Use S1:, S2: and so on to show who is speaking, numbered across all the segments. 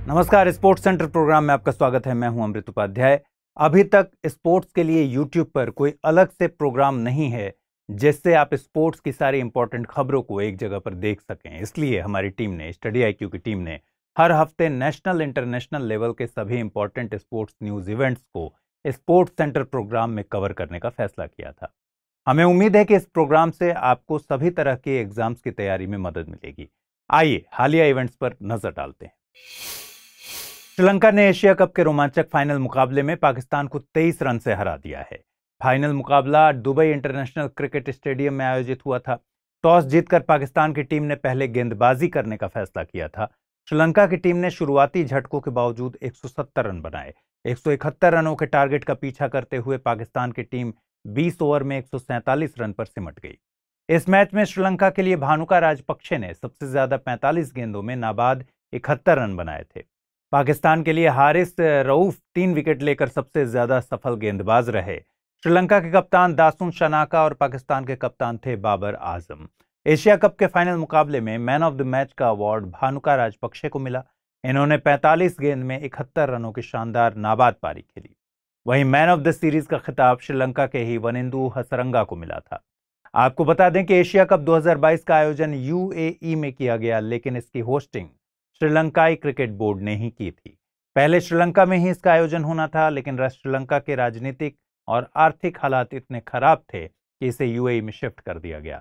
S1: नमस्कार, sports centre programme में आपका स्वागत है। मैं हूं अमृत उपाध्याय। अभी तक स्पोर्ट्स के लिए यूट्यूब पर कोई अलग से प्रोग्राम नहीं है जिससे आप स्पोर्ट्स की सारी इंपॉर्टेंट खबरों को एक जगह पर देख सकें। इसलिए हमारी टीम ने, स्टडी आईक्यू की टीम ने, हर हफ्ते नेशनल इंटरनेशनल लेवल के सभी इंपॉर्टेंट स्पोर्ट्स न्यूज इवेंट्स को स्पोर्ट्स सेंटर प्रोग्राम में कवर करने का फैसला किया था। हमें उम्मीद है कि इस प्रोग्राम से आपको सभी तरह के एग्जाम्स की तैयारी में मदद मिलेगी। आइए हालिया इवेंट्स पर नजर डालते हैं। श्रीलंका ने एशिया कप के रोमांचक फाइनल मुकाबले में पाकिस्तान को 23 रन से हरा दिया है। फाइनल मुकाबला दुबई इंटरनेशनल क्रिकेट स्टेडियम में आयोजित हुआ था। टॉस जीतकर पाकिस्तान की टीम ने पहले गेंदबाजी करने का फैसला किया था। श्रीलंका की टीम ने शुरुआती झटकों के बावजूद 170 रन बनाए। 171 रनों के टारगेट का पीछा करते हुए पाकिस्तान की टीम 20 ओवर में 147 रन पर सिमट गई। इस मैच में श्रीलंका के लिए भानुका राजपक्षे ने सबसे ज्यादा 45 गेंदों में नाबाद 71 रन बनाए थे। पाकिस्तान के लिए हारिस रऊफ 3 विकेट लेकर सबसे ज्यादा सफल गेंदबाज रहे। श्रीलंका के कप्तान दासुन शनाका और पाकिस्तान के कप्तान थे बाबर आजम। एशिया कप के फाइनल मुकाबले में मैन ऑफ द मैच का अवार्ड भानुका राजपक्षे को मिला। इन्होंने 45 गेंद में 71 रनों की शानदार नाबाद पारी खेली। वहीं मैन ऑफ द सीरीज का खिताब श्रीलंका के ही वनिंदु हसरंगा को मिला था। आपको बता दें कि एशिया कप 2022 का आयोजन यूएई में किया गया, लेकिन इसकी होस्टिंग श्रीलंकाई क्रिकेट बोर्ड ने ही की थी। पहले श्रीलंका में ही इसका आयोजन होना था, लेकिन श्रीलंका के राजनीतिक और आर्थिक हालात इतने खराब थे कि इसे यूएई में शिफ्ट कर दिया गया।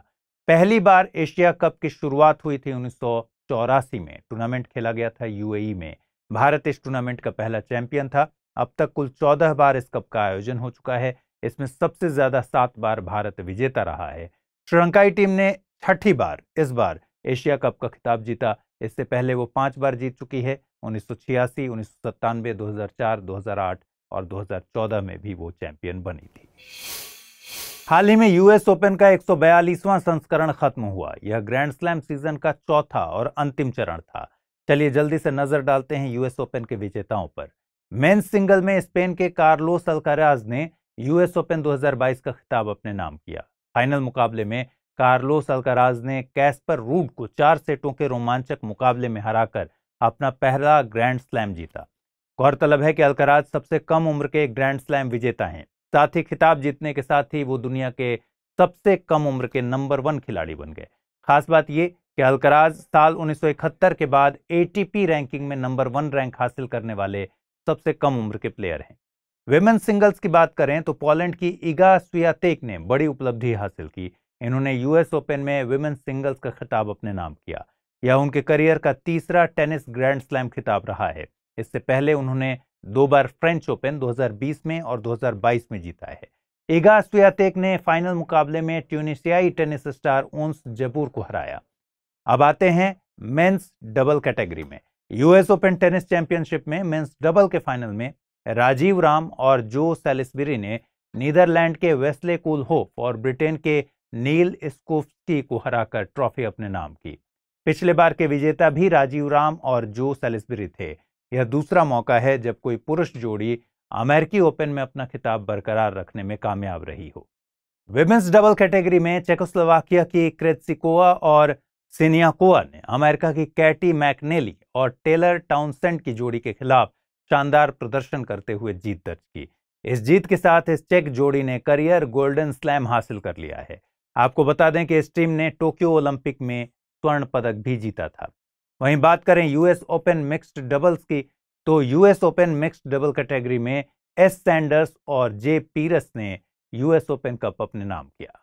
S1: पहली बार एशिया कप की शुरुआत हुई थी 1984 में। टूर्नामेंट खेला गया था यूएई में। भारत इस टूर्नामेंट का पहला चैंपियन था। अब तक कुल 14 बार इस कप का आयोजन हो चुका है। इसमें सबसे ज्यादा 7 बार भारत विजेता रहा है। श्रीलंकाई टीम ने 6ठी बार इस बार एशिया कप का खिताब जीता। इससे पहले वो 5 बार जीत चुकी है। 1986, 1997, 2004, 2008 और 2014 में भी वो चैंपियन बनी थी। हाल ही में यूएस ओपन का 142वां संस्करण खत्म हुआ। यह ग्रैंड स्लैम सीजन का चौथा और अंतिम चरण था। चलिए जल्दी से नजर डालते हैं यूएस ओपन के विजेताओं पर। मेंस सिंगल में स्पेन के कार्लोस अल्काराज ने यूएस ओपन 2022 का खिताब अपने नाम किया। फाइनल मुकाबले में कार्लोस अल्काराज ने कैस्पर रूड को 4 सेटों के रोमांचक मुकाबले में हराकर अपना पहला ग्रैंड स्लैम जीता। गौरतलब है कि अल्काराज सबसे कम उम्र के ग्रैंड स्लैम विजेता हैं। साथ ही खिताब जीतने के साथ ही वो दुनिया के सबसे कम उम्र के नंबर 1 खिलाड़ी बन गए। खास बात यह कि अल्काराज साल 1971 के बाद एटीपी रैंकिंग में नंबर 1 रैंक हासिल करने वाले सबसे कम उम्र के प्लेयर हैं। विमेन्स सिंगल्स की बात करें तो पोलैंड की इगा स्वियातेक ने बड़ी उपलब्धि हासिल की। इन्होंने यूएस ओपन में विमेन्स सिंगल्स का खिताब अपने नाम किया। यह उनके करियर का तीसरा टेनिस ग्रैंड स्लैम खिताब रहा है। इससे पहले उन्होंने 2 बार फ्रेंच ओपन 2020 में और 2022 में जीता है। इगा स्वियातेक ने फाइनल मुकाबले में ट्यूनिशियाई टेनिस स्टार ओंस जबूर को हराया। अब आते हैं मेंस डबल कैटेगरी में। यूएस ओपन टेनिस चैंपियनशिप में मेंस डबल के फाइनल में राजीव राम और जो सैलिसबरी ने नीदरलैंड के वेस्ले कूलहोफ और ब्रिटेन के नील स्कोफ्स्की को हराकर ट्रॉफी अपने नाम की। पिछले बार के विजेता भी राजीव राम और जो सैलिसबरी थे। यह दूसरा मौका है जब कोई पुरुष जोड़ी अमेरिकी ओपन में अपना खिताब बरकरार रखने में कामयाब रही हो। विमेंस डबल कैटेगरी में चेकोस्लोवाकिया की क्रेत्सिकोवा और सिनियाकोवा ने अमेरिका की कैटी मैकनेली और टेलर टाउनसेंड की जोड़ी के खिलाफ शानदार प्रदर्शन करते हुए जीत दर्ज की। इस जीत के साथ इस चेक जोड़ी ने करियर गोल्डन स्लैम हासिल कर लिया है। आपको बता दें कि इस टीम ने टोक्यो ओलंपिक में स्वर्ण पदक भी जीता था। वहीं बात करें यूएस ओपन मिक्स्ड डबल्स की, तो US open mixed double category में एस सैंडर्स और जे पीरस ने यूएस ओपन कप अपने नाम किया।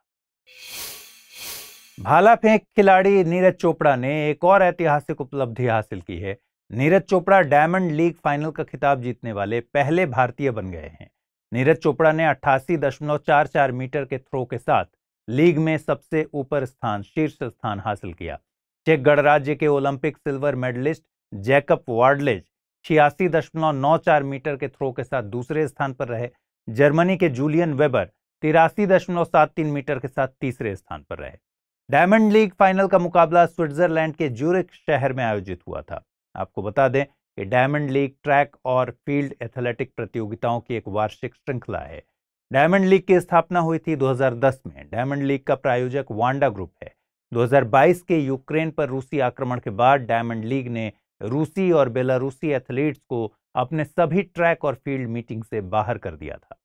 S1: भाला फेंक खिलाड़ी नीरज चोपड़ा ने एक और ऐतिहासिक उपलब्धि हासिल की है। Neeraj Chopra diamond league final का खिताब जीतने वाले पहले भारतीय बन गए हैं। नीरज चोपड़ा ने 88.44 मीटर के थ्रो के साथ लीग में सबसे ऊपर शीर्ष स्थान हासिल किया। चेक गणराज्य के Olympic silver medalist Jakub Vadlejch 86.94 metre के थ्रो के साथ दूसरे स्थान पर रहे। जर्मनी के जूलियन वेबर 83.73 मीटर के साथ तीसरे स्थान पर रहे। डायमंड लीग फाइनल का मुकाबला स्विट्जरलैंड के ज्यूरिख शहर में आयोजित हुआ था। आपको बता दें कि डायमंड लीग ट्रैक और फील्ड एथलेटिक प्रतियोगिताओं की एक वार्षिक श्रृंखला है। डायमंड लीग की स्थापना हुई थी 2010 में। डायमंड लीग का प्रायोजक वांडा ग्रुप है। 2022 के यूक्रेन पर रूसी आक्रमण के बाद डायमंड लीग ने रूसी और बेलारूसी एथलीट्स को अपने सभी ट्रैक और फील्ड मीटिंग से बाहर कर दिया था।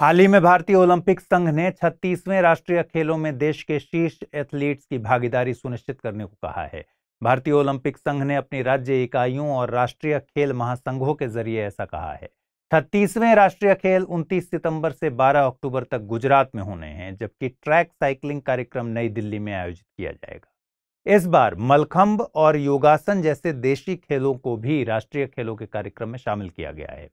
S1: हाल ही में भारतीय ओलंपिक संघ ने 36वें राष्ट्रीय खेलों में देश के शीर्ष एथलीट्स की भागीदारी सुनिश्चित करने को कहा है। भारतीय ओलंपिक संघ ने अपनी राज्य इकाइयों और राष्ट्रीय खेल महासंघों के जरिए ऐसा कहा है। 36वें राष्ट्रीय खेल 29 सितंबर से 12 अक्टूबर तक गुजरात में होने हैं, जबकि ट्रैक साइकिलिंग कार्यक्रम नई दिल्ली में आयोजित किया जाएगा। इस बार मलखंब और योगासन जैसे देशी खेलों को भी राष्ट्रीय खेलों के कार्यक्रम में शामिल किया गया है।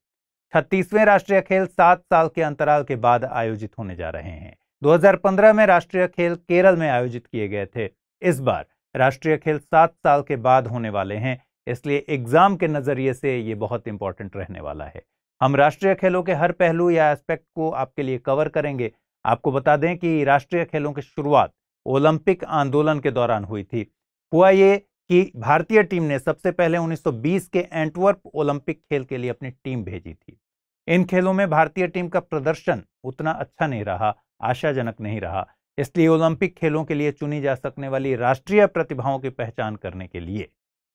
S1: 36वें राष्ट्रीय खेल 7 साल के अंतराल के बाद आयोजित होने जा रहे हैं। 2015 में राष्ट्रीय खेल केरल में आयोजित किए गए थे। इस बार राष्ट्रीय खेल 7 साल के बाद होने वाले हैं, इसलिए एग्जाम के नजरिए से ये बहुत इंपॉर्टेंट रहने वाला है। हम राष्ट्रीय खेलों के हर पहलू या एस्पेक्ट को आपके लिए कवर करेंगे। आपको बता दें कि राष्ट्रीय खेलों की शुरुआत ओलंपिक आंदोलन के दौरान हुई थी। हुआ ये कि भारतीय टीम ने सबसे पहले 1920 के एंटवर्प ओलंपिक खेल के लिए अपनी टीम भेजी थी। इन खेलों में भारतीय टीम का प्रदर्शन उतना अच्छा नहीं रहा, आशाजनक नहीं रहा, इसलिए ओलंपिक खेलों के लिए चुनी जा सकने वाली राष्ट्रीय प्रतिभाओं की पहचान करने के लिए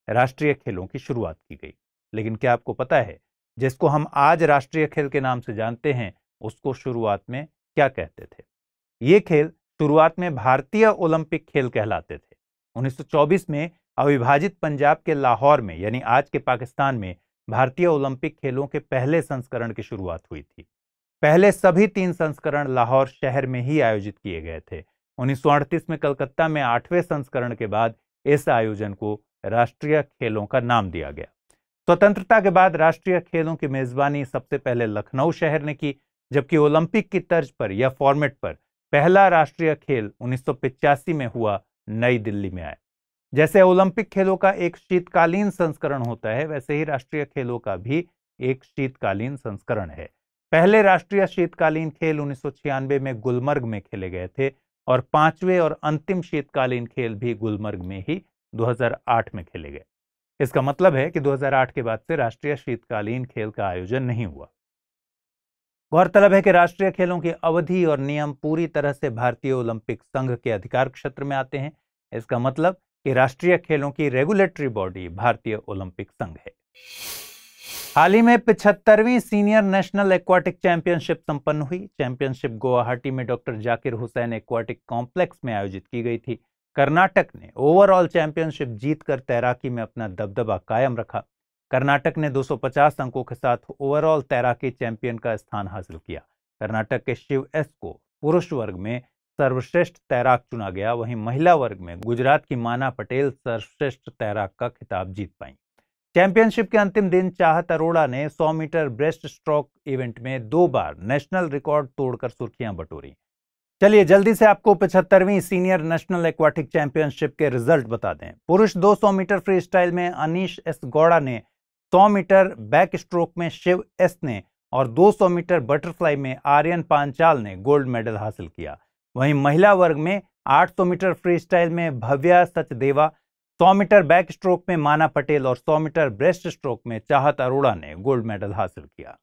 S1: राष्ट्रीय खेलों की शुरुआत की गई। लेकिन क्या आपको पता है, जिसको हम आज राष्ट्रीय खेल के नाम से जानते हैं, उसको शुरुआत में क्या कहते थे? ये खेल शुरुआत में भारतीय ओलंपिक खेल कहलाते थे। 1924 में अविभाजित पंजाब के लाहौर में, यानी आज के पाकिस्तान में, भारतीय ओलंपिक खेलों के पहले संस्करण की शुरुआत हुई थी। पहले सभी 3 संस्करण लाहौर शहर में ही आयोजित किए गए थे। 1938 में कलकत्ता में 8वें संस्करण के बाद इस आयोजन को राष्ट्रीय खेलों का नाम दिया गया। स्वतंत्रता के बाद राष्ट्रीय खेलों की मेजबानी सबसे पहले लखनऊ शहर ने की, जबकि ओलंपिक की तर्ज पर या फॉर्मेट पर पहला राष्ट्रीय खेल 1985 में हुआ नई दिल्ली में आया। जैसे ओलंपिक खेलों का एक शीतकालीन संस्करण होता है, वैसे ही राष्ट्रीय खेलों का भी एक शीतकालीन संस्करण है। पहले राष्ट्रीय शीतकालीन खेल 1996 में गुलमर्ग में खेले गए थे और 5वें और अंतिम शीतकालीन खेल भी गुलमर्ग में ही 2008 में खेले गए। इसका मतलब है कि 2008 के बाद से राष्ट्रीय शीतकालीन खेल का आयोजन नहीं हुआ। गौरतलब है कि राष्ट्रीय खेलों की अवधि और नियम पूरी तरह से भारतीय ओलंपिक संघ के अधिकार क्षेत्र में आते हैं। इसका मतलब कि राष्ट्रीय खेलों की रेगुलेटरी बॉडी भारतीय ओलंपिक संघ है। हाल ही में 75वीं सीनियर नेशनल एक्वाटिक चैंपियनशिप संपन्न हुई। चैंपियनशिप गुवाहाटी में doctor Zakir Hussain aquatic complex में आयोजित की गई थी। कर्नाटक ने ओवरऑल चैंपियनशिप जीतकर तैराकी में अपना दबदबा कायम रखा। कर्नाटक ने 250 अंकों के साथ ओवरऑल तैराकी चैंपियन का स्थान हासिल किया। कर्नाटक के शिव एस को पुरुष वर्ग में सर्वश्रेष्ठ तैराक चुना गया। वहीं महिला वर्ग में गुजरात की माना पटेल सर्वश्रेष्ठ तैराक का खिताब जीत पाई। चैंपियनशिप के अंतिम दिन चाहत अरोड़ा ने 100 मीटर ब्रेस्ट स्ट्रोक इवेंट में 2 बार नेशनल रिकॉर्ड तोड़कर सुर्खियां बटोरी। चलिए जल्दी से आपको 75वीं सीनियर नेशनल एक्वाटिक चैंपियनशिप के रिजल्ट बता दें। पुरुष 200 मीटर फ्री स्टाइल में अनीश एस गौड़ा ने, 100 मीटर बैक स्ट्रोक में शिव एस ने और 200 मीटर बटरफ्लाई में आर्यन पांचाल ने गोल्ड मेडल हासिल किया। वहीं महिला वर्ग में 800 मीटर फ्री स्टाइल में Bhavya Sachdeva, 100 metre backstroke में माना पटेल और 100 मीटर ब्रेस्ट स्ट्रोक में चाहत अरोड़ा ने गोल्ड मेडल हासिल किया।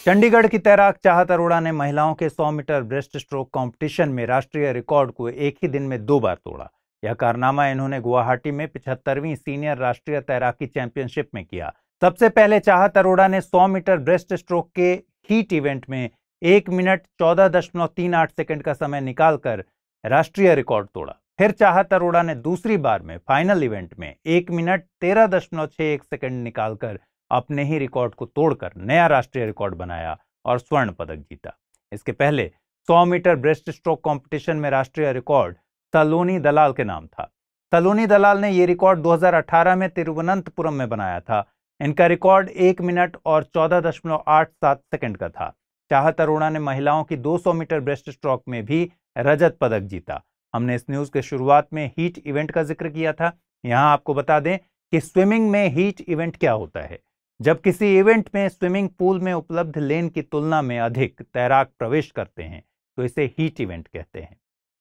S1: चंडीगढ़ की तैराक चाहत अरोड़ा ने महिलाओं के 100 मीटर ब्रेस्ट स्ट्रोक कंपटीशन में राष्ट्रीय रिकॉर्ड को एक ही दिन में 2 बार तोड़ा। यह कारनामा इन्होंने गुवाहाटी में 75वीं सीनियर राष्ट्रीय तैराकी चैंपियनशिप में किया। सबसे पहले चाहत अरोड़ा ने 100 मीटर ब्रेस्ट स्ट्रोक के हीट इवेंट में 1 मिनट 14.38 सेकंड का समय निकालकर राष्ट्रीय रिकॉर्ड तोड़ा। फिर चाहत अरोड़ा ने दूसरी बार में फाइनल इवेंट में 1 मिनट 13.61 सेकंड निकालकर अपने ही रिकॉर्ड को तोड़कर नया राष्ट्रीय रिकॉर्ड बनाया और स्वर्ण पदक जीता। इसके पहले 100 मीटर ब्रेस्ट स्ट्रोक कंपटीशन में राष्ट्रीय रिकॉर्ड सलोनी दलाल के नाम था। सलोनी दलाल ने यह रिकॉर्ड 2018 में तिरुवनंतपुरम में बनाया था। इनका रिकॉर्ड 1 मिनट और 14.87 सेकंड का था। चाहत अरोड़ा ने महिलाओं की 200 मीटर ब्रेस्ट स्ट्रोक में भी रजत पदक जीता। हमने इस न्यूज के शुरुआत में हीट इवेंट का जिक्र किया था। यहां आपको बता दें कि स्विमिंग में हीट इवेंट क्या होता है। जब किसी इवेंट में स्विमिंग पूल में उपलब्ध लेन की तुलना में अधिक तैराक प्रवेश करते हैं तो इसे हीट इवेंट कहते हैं।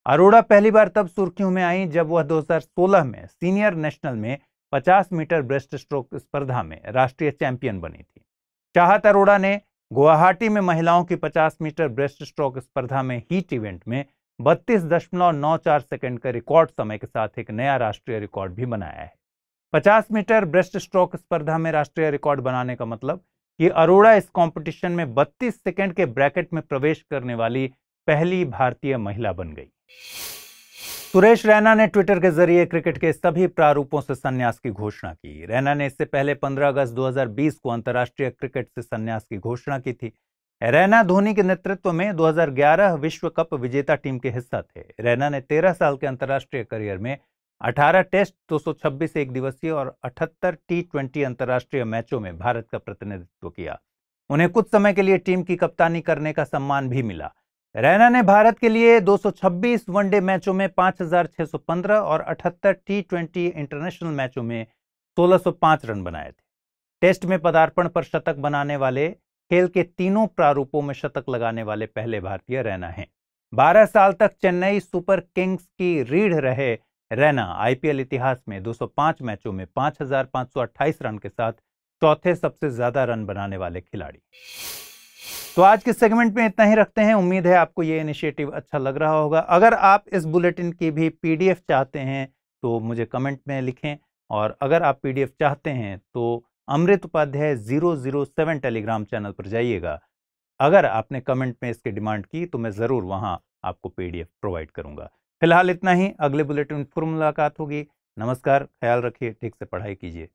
S1: अरोड़ा पहली बार तब सुर्खियों में आई जब वह 2016 में सीनियर नेशनल में 50 मीटर ब्रेस्ट स्ट्रोक स्पर्धा में राष्ट्रीय चैंपियन बनी थी। चाहत अरोड़ा ने गुवाहाटी में महिलाओं की 50 मीटर ब्रेस्ट स्ट्रोक स्पर्धा में हीट इवेंट में 32.94 सेकंड का रिकॉर्ड समय के साथ एक नया राष्ट्रीय रिकॉर्ड भी बनाया है। 50 मीटर ब्रेस्ट स्ट्रोक स्पर्धा में राष्ट्रीय रिकॉर्ड बनाने का मतलब कि अरोड़ा इस कंपटीशन में 32 सेकंड के ब्रैकेट में प्रवेश करने वाली पहली भारतीय महिला बन गई। सुरेश रैना ने ट्विटर के जरिए क्रिकेट के सभी प्रारूपों से संन्यास की घोषणा की। रैना ने इससे पहले 15 अगस्त 2020 को अंतर्राष्ट्रीय क्रिकेट से संन्यास की घोषणा की थी। रैना धोनी के नेतृत्व में 2011 विश्व कप विजेता टीम के हिस्सा थे। रैना ने 13 साल के अंतर्राष्ट्रीय करियर में 18 टेस्ट, 226 एक दिवसीय और 78 T20 अंतर्राष्ट्रीय मैचों में भारत का प्रतिनिधित्व किया। उन्हें कुछ समय के लिए टीम की कप्तानी करने का सम्मान भी मिला। रैना ने भारत के लिए 226 वनडे मैचों में 5,615 और 78 T20 इंटरनेशनल मैचों में 1,605 रन बनाए थे। टेस्ट में पदार्पण पर शतक बनाने वाले, खेल के तीनों प्रारूपों में शतक लगाने वाले पहले भारतीय रैना हैं। 12 साल तक चेन्नई सुपर किंग्स की रीढ़ रहे रैना आईपीएल इतिहास में 205 मैचों में 5,528 रन के साथ चौथे सबसे ज्यादा रन बनाने वाले खिलाड़ी। तो आज के सेगमेंट में इतना ही रखते हैं। उम्मीद है आपको ये इनिशिएटिव अच्छा लग रहा होगा। अगर आप इस बुलेटिन की भी पीडीएफ चाहते हैं तो मुझे कमेंट में लिखें, और अगर आप पीडीएफ चाहते हैं तो अमृत उपाध्याय 007 टेलीग्राम चैनल पर जाइएगा। अगर आपने कमेंट में इसकी डिमांड की तो मैं जरूर वहां आपको पीडीएफ प्रोवाइड करूंगा। फिलहाल इतना ही। अगले बुलेटिन में फिर मुलाकात होगी। नमस्कार, ख्याल रखिए, ठीक से पढ़ाई कीजिए।